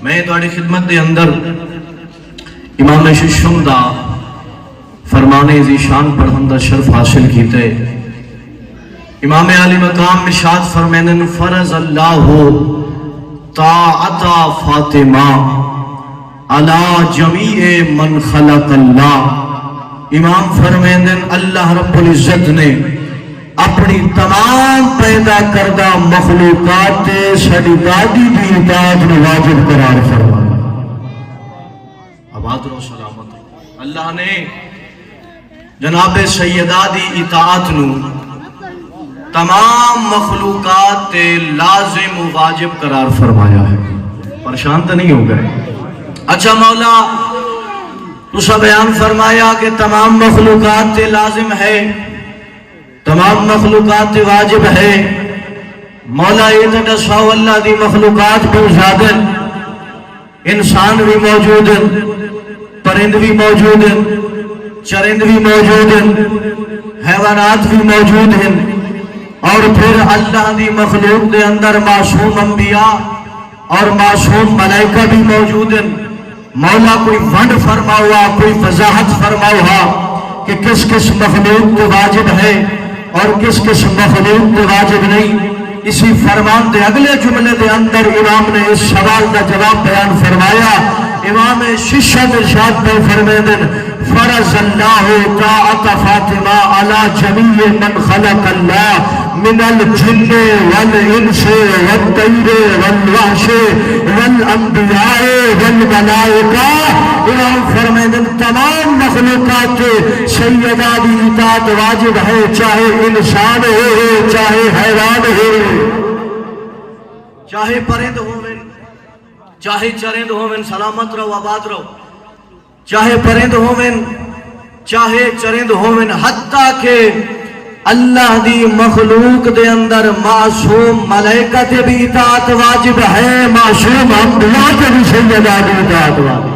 میں تہاڈی خدمت دے اندر امام ششم دا فرمانے ذی شان پڑھن دا شرف حاصل کیتے. امام علی مقام ارشاد فرمائن فرض اللہ طاعت فاطمہ علی جمیع من خلق اللہ. امام فرمائن اللہ رب العزت نے اپنی تمام پیدا کردہ مخلوقات ساری دادی دی اطاعت میں واجب قرار فرمایا. آباد رو سلامت رو. اللہ نے جناب سیدہ دی اطاعت نو تمام مخلوقات لازم و واجب قرار فرمایا ہے. پریشان تو نہیں ہو گئے؟ اچھا مولا تو بیان فرمایا کہ تمام مخلوقات لازم ہے، تمام مخلوقات واجب ہے. مولا یہ تو دساؤ اللہ دی مخلوقات بھی زیادہ، انسان بھی موجود ہیں، پرند بھی موجود ہیں، چرند بھی موجود ہیں، حیوانات بھی موجود ہیں، اور پھر اللہ دی مخلوق دے اندر معصوم انبیاء اور معصوم ملائکہ بھی موجود ہیں. مولا کوئی ونڈ فرما ہوا، کوئی وضاحت فرما ہوا کہ کس کس مخلوق کو واجب ہے اور کس کس مخلوق کو واجب نہیں. اسی فرمان دے اگلے جملے دے اندر امام نے اس سوال کا جواب بیان فرمایا. امام ششم ارشاد میں فرمائیں فرض اللہ طاعت فاطمہ علی جمیع من خلق اللہ من الجن والانس والطیر والوحش والانبیاء والملائکہ. امام فرمائیں تمام مخلوقات سیدہ دی اطاعت واجب ہے، چاہے انسان ہو، چاہے حیوان ہو، چاہے پرند ہو، چاہے چرند ہومن. سلامت رہو، آباد رہو. چاہے پرند ہومن، چاہے چرند ہومن، حتیٰ کہ اللہ دی مخلوق دے اندر معصوم ملائکہ تے بھی اطاعت واجب ہے، معصوم انبیاء تے بھی سیدہ دی اطاعت واجب.